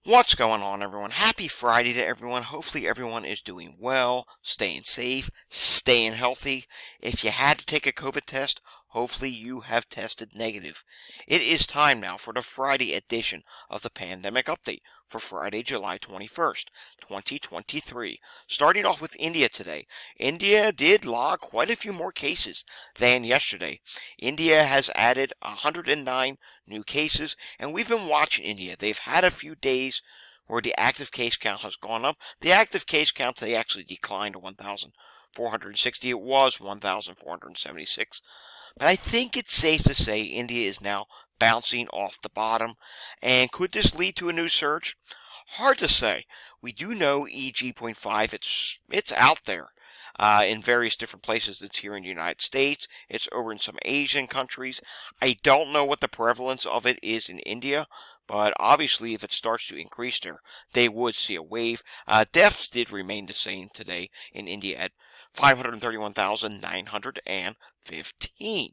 What's going on, everyone? Happy Friday to everyone. Hopefully, everyone is doing well, staying safe, staying healthy. If you had to take a COVID test, hopefully you have tested negative. It is time now for the Friday edition of the Pandemic Update for Friday, July 21st, 2023. Starting off with India today. India did log quite a few more cases than yesterday. India has added 109 new cases, and we've been watching India. They've had a few days where the active case count has gone up. The active case count today actually declined to 1,460. It was 1,476. But I think it's safe to say India is now bouncing off the bottom. And could this lead to a new surge? Hard to say. We do know EG.5, it's out there in various different places. It's here in the United States. It's over in some Asian countries. I don't know what the prevalence of it is in India, but obviously if it starts to increase there, they would see a wave. Deaths did remain the same today in India at 531,915.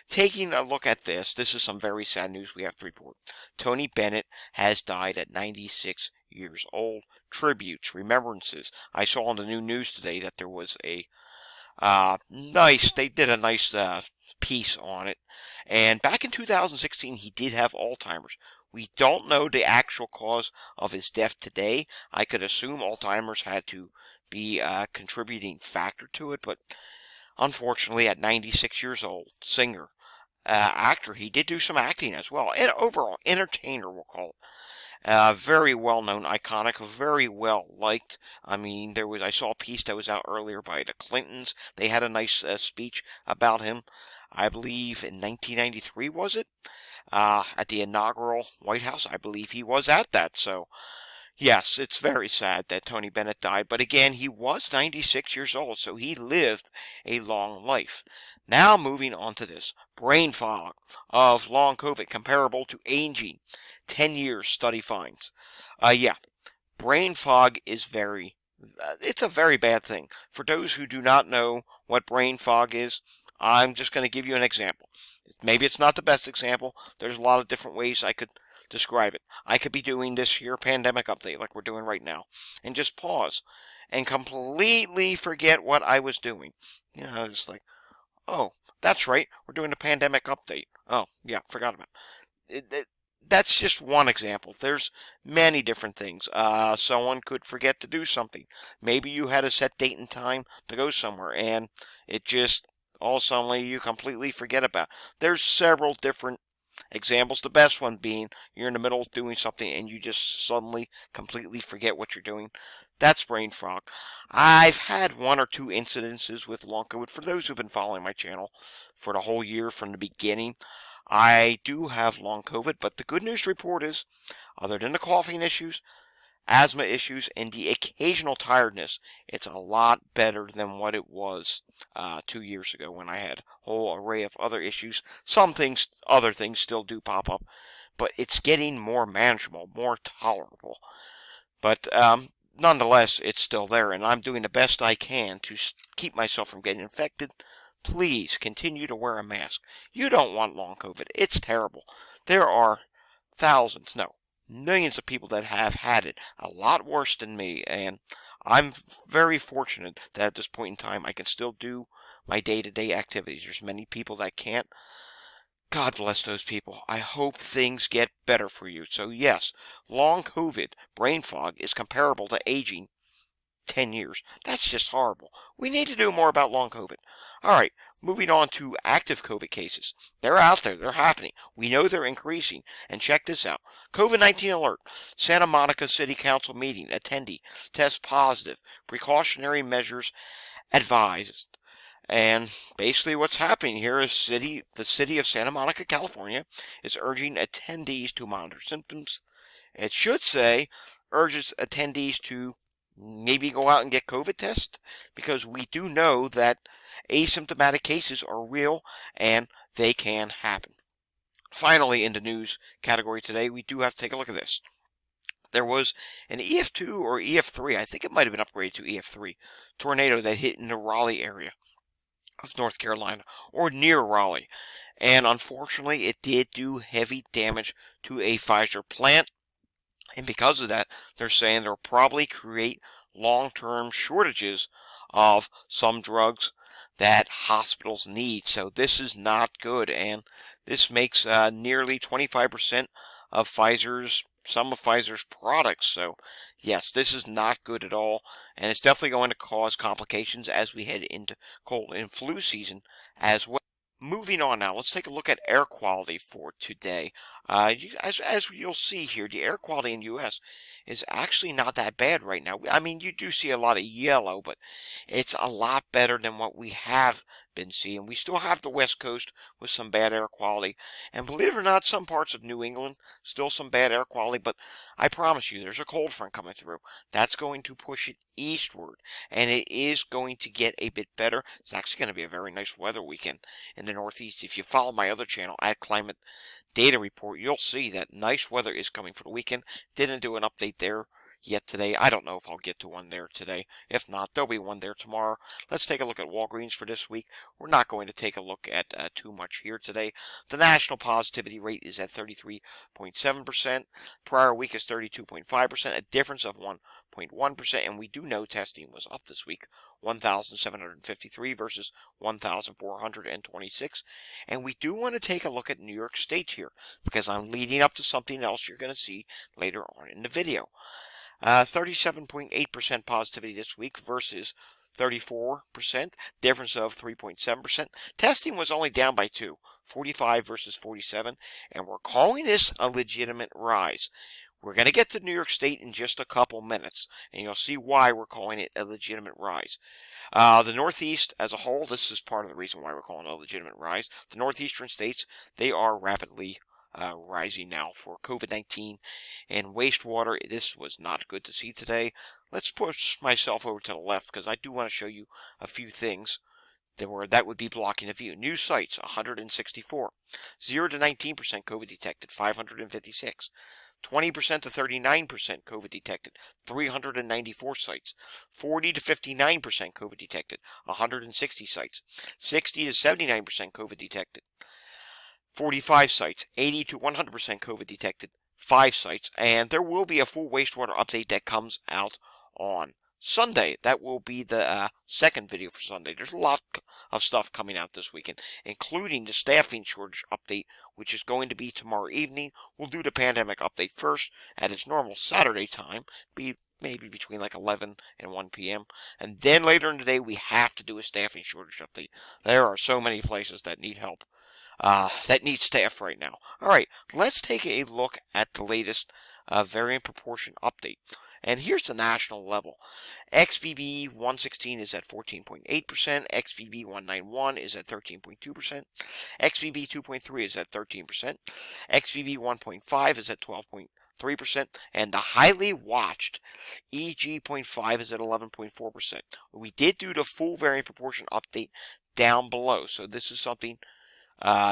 Taking a look at this is some very sad news we have to report. Tony Bennett has died at 96 years old. Tributes, remembrances. I saw on the new news today that there was they did a nice piece on it. And back in 2016, he did have Alzheimer's. We don't know the actual cause of his death today. I could assume Alzheimer's had to be a contributing factor to it, but unfortunately, at 96 years old, singer, actor, he did do some acting as well, and overall entertainer, we'll call it. Very well known, iconic, very well liked. I mean, I saw a piece that was out earlier by the Clintons. They had a nice speech about him. I believe in 1993, was it? At the inaugural White House. I believe he was at that. So, yes, it's very sad that Tony Bennett died. But again, he was 96 years old, so he lived a long life. Now, moving on to this brain fog of long COVID comparable to aging. 10 years study finds. Yeah, brain fog is it's a very bad thing. For those who do not know what brain fog is, I'm just going to give you an example. Maybe it's not the best example. There's a lot of different ways I could describe it. I could be doing this here pandemic update like we're doing right now and just pause and completely forget what I was doing. It's like, oh, that's right, we're doing a pandemic update. Oh, yeah, forgot about it. That's just one example. There's many different things. Someone could forget to do something. Maybe you had a set date and time to go somewhere, and it just all suddenly you completely forget about. There's several different examples. The best one being you're in the middle of doing something and you just suddenly completely forget what you're doing. That's brain fog. I've had one or two incidences with long COVID. For those who've been following my channel for the whole year from the beginning, I do have long COVID, but the good news report is, other than the coughing issues, asthma issues, and the occasional tiredness, it's a lot better than what it was 2 years ago when I had a whole array of other issues. Other things still do pop up, but it's getting more manageable, more tolerable. But nonetheless, it's still there, and I'm doing the best I can to keep myself from getting infected. Please continue to wear a mask. You don't want long COVID. It's terrible. There are thousands, no, millions of people that have had it a lot worse than me, and I'm very fortunate that at this point in time I can still do my day-to-day activities. There's many people that can't. God bless those people. I hope things get better for you. So yes, long COVID, brain fog, is comparable to aging 10 years. That's just horrible. We need to do more about long COVID. All right, moving on to active COVID cases. They're out there. They're happening. We know they're increasing. And check this out. COVID-19 alert. Santa Monica City Council meeting. Attendee test positive. Precautionary measures advised. And basically what's happening here is the city of Santa Monica, California, is urging attendees to monitor symptoms. It should say urges attendees to maybe go out and get COVID tests, because we do know that asymptomatic cases are real and they can happen. Finally, in the news category today, we do have to take a look at this. There was an EF2 or EF3, I think it might have been upgraded to EF3, tornado that hit in the Raleigh area of North Carolina, or near Raleigh. And unfortunately, it did do heavy damage to a Pfizer plant. And because of that, they're saying they'll probably create long-term shortages of some drugs that hospitals need. So this is not good, and this makes nearly 25% of some of Pfizer's products. So yes, this is not good at all, and it's definitely going to cause complications as we head into cold and flu season as well. Moving on now, let's take a look at air quality for today. As you'll see here, the air quality in the U.S. is actually not that bad right now. I mean, you do see a lot of yellow, but it's a lot better than what we have been seeing. We still have the West Coast with some bad air quality, and believe it or not, some parts of New England still some bad air quality. But I promise you, there's a cold front coming through. That's going to push it eastward, and it is going to get a bit better. It's actually going to be a very nice weather weekend in the Northeast. If you follow my other channel at Climate Data Report, you'll see that nice weather is coming for the weekend. Didn't do an update there yet today. I don't know if I'll get to one there today. If not, there'll be one there tomorrow. Let's take a look at Walgreens for this week. We're not going to take a look at too much here today. The national positivity rate is at 33.7%. Prior week is 32.5%, a difference of 1.1%. And we do know testing was up this week, 1,753 versus 1,426. And we do want to take a look at New York State here, because I'm leading up to something else you're going to see later on in the video. 37.8% positivity this week versus 34%, difference of 3.7%. Testing was only down by 2, 45 versus 47, and we're calling this a legitimate rise. We're going to get to New York State in just a couple minutes, and you'll see why we're calling it a legitimate rise. The Northeast as a whole, this is part of the reason why we're calling it a legitimate rise. The Northeastern states, they are rapidly rising now for COVID-19 and wastewater. This was not good to see today. Let's push myself over to the left because I do want to show you a few things that would be blocking the view. New sites, 164. 0 to 19% COVID detected, 556. 20% to 39% COVID detected, 394 sites. 40 to 59% COVID detected, 160 sites. 60 to 79% COVID detected, 45 sites. 80 to 100% COVID detected, 5 sites. And there will be a full wastewater update that comes out on Sunday. That will be the second video for Sunday. There's a lot of stuff coming out this weekend, including the staffing shortage update, which is going to be tomorrow evening. We'll do the pandemic update first at its normal Saturday time, maybe between like 11 and 1 p.m. And then later in the day, we have to do a staffing shortage update. There are so many places that need help, that need staff right now. All right, let's take a look at the latest variant proportion update. And here's the national level. XBB 116 is at 14.8%, XBB 191 is at 13.2%, XBB 2.3 is at 13%, XBB 1.5 is at 12.3%, and the highly watched EG.5 is at 11.4%. We did do the full variant proportion update down below, so this is something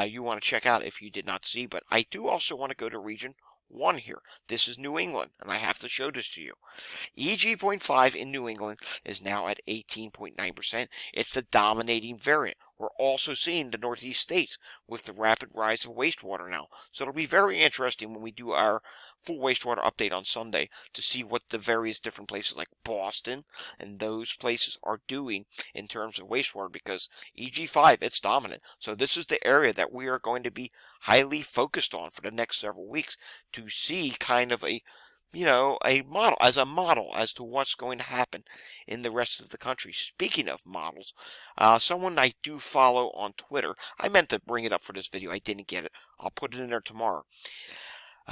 you want to check out if you did not see. But I do also want to go to region 1 here. This is New England, and I have to show this to you. EG.5 in New England is now at 18.9%. It's the dominating variant. We're also seeing the Northeast states with the rapid rise of wastewater now. So it'll be very interesting when we do our full wastewater update on Sunday to see what the various different places like Boston and those places are doing in terms of wastewater, because EG5, it's dominant. So this is the area that we are going to be highly focused on for the next several weeks to see kind of a model as to what's going to happen in the rest of the country. Speaking of models, someone I do follow on Twitter, I meant to bring it up for this video, I didn't get it. I'll put it in there tomorrow.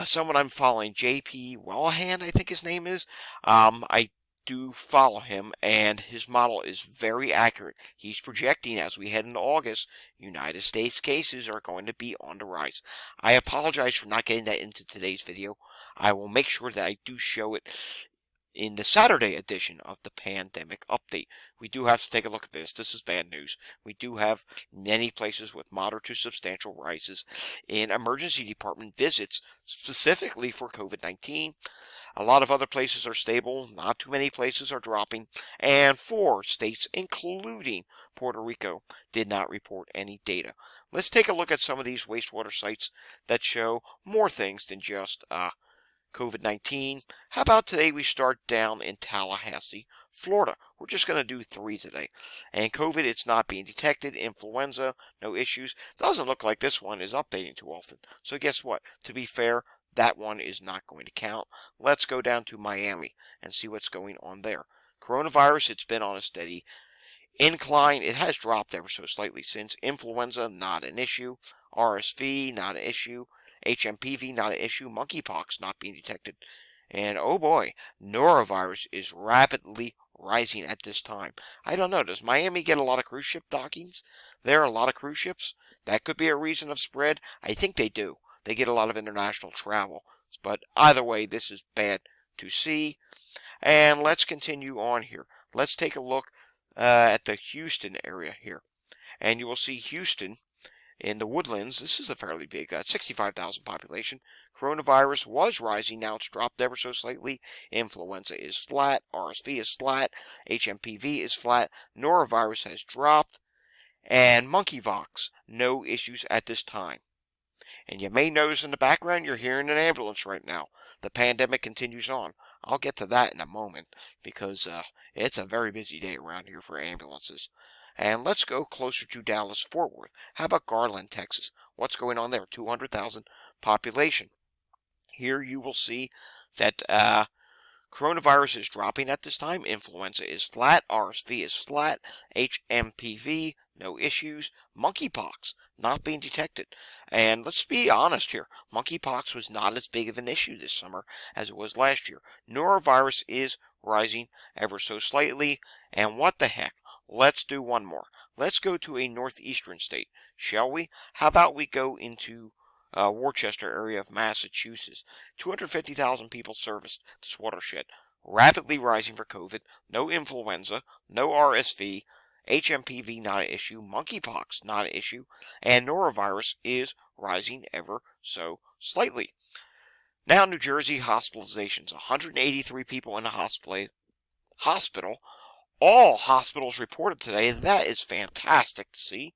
Someone I'm following, JP Wellhand, I think his name is. I do follow him, and his model is very accurate. He's projecting as we head into August, United States cases are going to be on the rise. I apologize for not getting that into today's video. I will make sure that I do show it in the Saturday edition of the pandemic update. We do have to take a look at this. This is bad news. We do have many places with moderate to substantial rises in emergency department visits, specifically for COVID-19. A lot of other places are stable. Not too many places are dropping. And 4 states, including Puerto Rico, did not report any data. Let's take a look at some of these wastewater sites that show more things than just COVID-19. How about today we start down in Tallahassee, Florida? We're just going to do 3 today. And COVID, it's not being detected. Influenza, no issues. Doesn't look like this one is updating too often. So guess what? To be fair, that one is not going to count. Let's go down to Miami and see what's going on there. Coronavirus, it's been on a steady incline. It has dropped ever so slightly since. Influenza, not an issue. RSV, not an issue. HMPV, not an issue. Monkeypox, not being detected. And oh boy, norovirus is rapidly rising at this time. I don't know, does Miami get a lot of cruise ship dockings? There are a lot of cruise ships? That could be a reason of spread. I think they do. They get a lot of international travel. But either way, this is bad to see. And let's continue on here. Let's take a look at the Houston area here. And you will see Houston in the Woodlands. This is a fairly big, 65,000 population. Coronavirus was rising. Now it's dropped ever so slightly. Influenza is flat. RSV is flat. HMPV is flat. Norovirus has dropped. And monkeypox, no issues at this time. And you may notice in the background you're hearing an ambulance right now. The pandemic continues on. I'll get to that in a moment because it's a very busy day around here for ambulances. And let's go closer to Dallas-Fort Worth. How about Garland, Texas? What's going on there? 200,000 population. Here you will see that coronavirus is dropping at this time. Influenza is flat. RSV is flat. HMPV, no issues. Monkeypox, not being detected. And let's be honest here. Monkeypox was not as big of an issue this summer as it was last year. Norovirus is rising ever so slightly. And what the heck? Let's do one more. Let's go to a northeastern state, shall we? How about we go into Worcester area of Massachusetts. 250,000 people serviced this watershed. Rapidly rising for COVID. No influenza. No RSV. HMPV not an issue. Monkeypox not an issue. And norovirus is rising ever so slightly. Now New Jersey hospitalizations. 183 people in the hospital. All hospitals reported today. That is fantastic to see.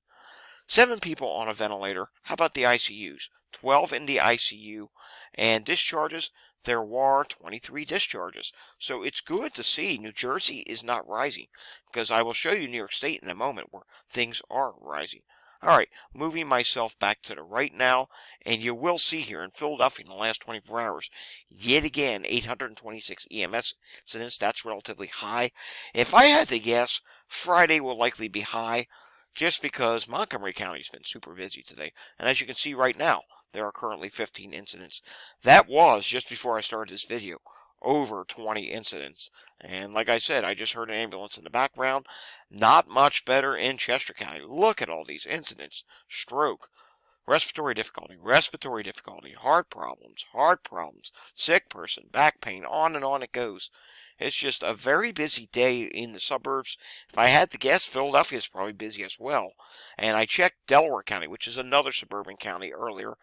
7 people on a ventilator. How about the ICUs? 12 in the ICU. And discharges, there were 23 discharges. So it's good to see New Jersey is not rising, because I will show you New York State in a moment where things are rising. Alright, moving myself back to the right now, and you will see here in Philadelphia in the last 24 hours, yet again, 826 EMS incidents. That's relatively high. If I had to guess, Friday will likely be high, just because Montgomery County's been super busy today. And as you can see right now, there are currently 15 incidents. That was, just before I started this video, over 20 incidents. And like I said, I just heard an ambulance in the background. Not much better in Chester County. Look at all these incidents. Stroke, respiratory difficulty, heart problems, sick person, back pain, on and on it goes. It's just a very busy day in the suburbs. If I had to guess, Philadelphia is probably busy as well. And I checked Delaware County, which is another suburban county, earlier,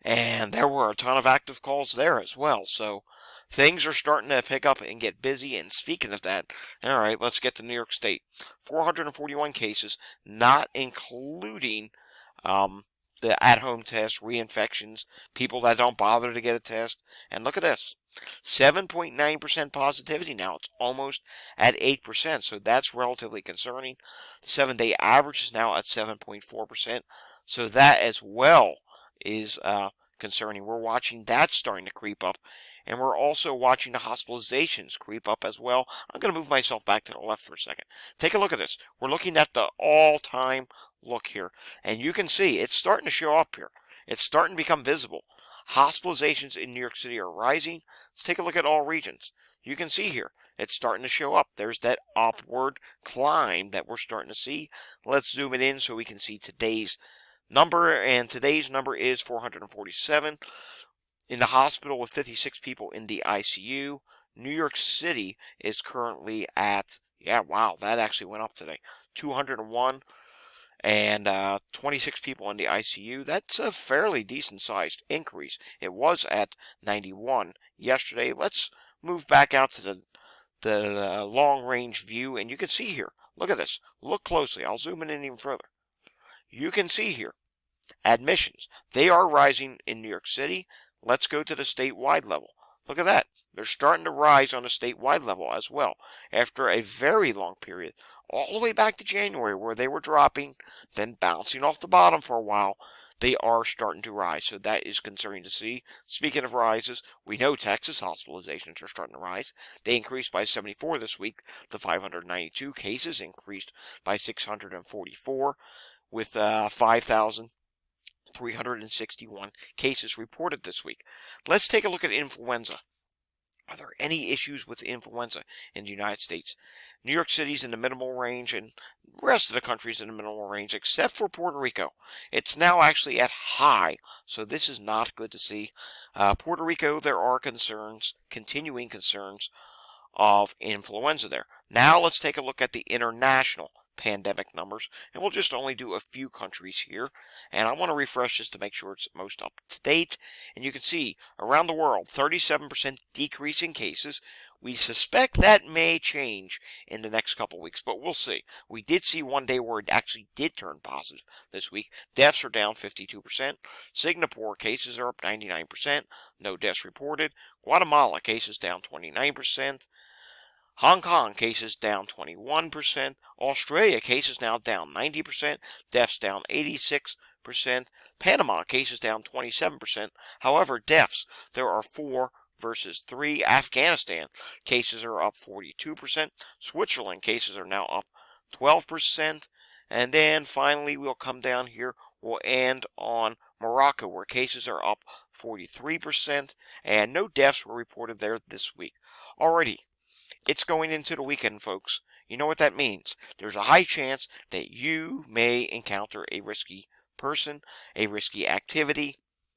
and there were a ton of active calls there as well. So things are starting to pick up and get busy. And speaking of that, all right, let's get to New York State. 441 cases, not including the at-home test, reinfections, people that don't bother to get a test. And look at this. 7.9% positivity now. It's almost at 8%, so that's relatively concerning. The 7-day average is now at 7.4%, so that as well is concerning. We're watching that starting to creep up, and we're also watching the hospitalizations creep up as well. I'm going to move myself back to the left for a second. Take a look at this. We're looking at the all-time look here, and you can see it's starting to show up here. It's starting to become visible. Hospitalizations in New York City are rising. Let's take a look at all regions. You can see here, it's starting to show up. There's that upward climb that we're starting to see. Let's zoom it in so we can see today's number, and today's number is 447 in the hospital with 56 people in the ICU. New York City is currently at, yeah, wow, that actually went up today, 201. And 26 people in the ICU. That's a fairly decent sized increase. It was at 91 yesterday. Let's move back out to the long range view, and you can see here. Look at this. Look closely. I'll zoom in even further. You can see here admissions. They are rising in New York City. Let's go to the statewide level. Look at that. They're starting to rise on a statewide level as well after a very long period, all the way back to January where they were dropping, then bouncing off the bottom for a while. They are starting to rise, so that is concerning to see. Speaking of rises, we know Texas hospitalizations are starting to rise. They increased by 74 this week. The 592 cases increased by 644 with 5,361 cases reported this week. Let's take a look at influenza. Are there any issues with influenza in the United States? New York City's in the minimal range, and the rest of the country's in the minimal range, except for Puerto Rico. It's now actually at high, so this is not good to see. Puerto Rico, there are concerns, continuing concerns of influenza there. Now let's take a look at the international pandemic numbers, and we'll just only do a few countries here, and I want to refresh this to make sure it's most up to date. And you can see around the world 37% decrease in cases. We suspect that may change in the next couple weeks, but we'll see. We did see one day where it actually did turn positive this week. Deaths are down 52%. Singapore cases are up 99%. No deaths reported. Guatemala cases down 29%. Hong Kong cases down 21%. Australia cases now down 90%. Deaths down 86%. Panama cases down 27%. However, deaths, there are 4 versus 3. Afghanistan cases are up 42%. Switzerland cases are now up 12%. And then finally, we'll come down here. We'll end on Morocco, where cases are up 43%. And no deaths were reported there this week. Alrighty. It's going into the weekend, folks. You know what that means. There's a high chance that you may encounter a risky person, a risky activity.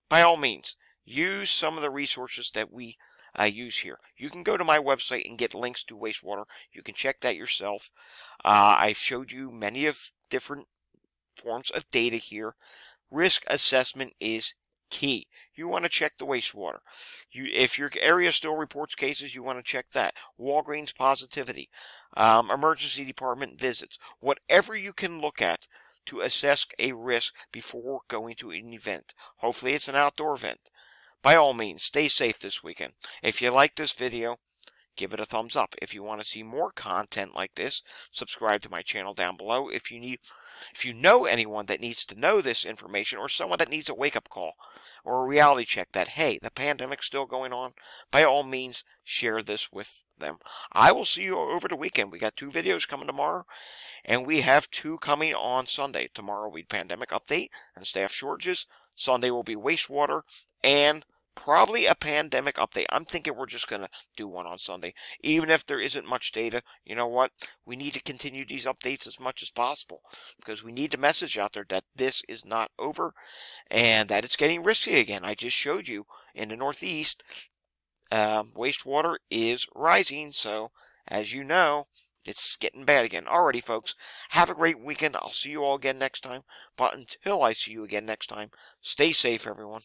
By all means, use some of the resources that we use here. You can go to my website and get links to wastewater. You can check that yourself. I've showed you many of different forms of data here. Risk assessment is key. You want to check the wastewater. If your area still reports cases, you want to check that. Walgreens positivity, emergency department visits, whatever you can look at to assess a risk before going to an event. Hopefully it's an outdoor event. By all means, stay safe this weekend. If you like this video, give it a thumbs up. If you want to see more content like this, subscribe to my channel down below. If you know anyone that needs to know this information, or someone that needs a wake-up call or a reality check that, hey, the pandemic's still going on, by all means, share this with them. I will see you over the weekend. We got 2 videos coming tomorrow, and we have 2 coming on Sunday. Tomorrow will be pandemic update and staff shortages. Sunday will be wastewater and probably a pandemic update. I'm thinking we're just going to do one on Sunday. Even if there isn't much data, you know what? We need to continue these updates as much as possible because we need the message out there that this is not over and that it's getting risky again. I just showed you in the Northeast, wastewater is rising. So, as you know, it's getting bad again. Alrighty, folks. Have a great weekend. I'll see you all again next time. But until I see you again next time, stay safe, everyone.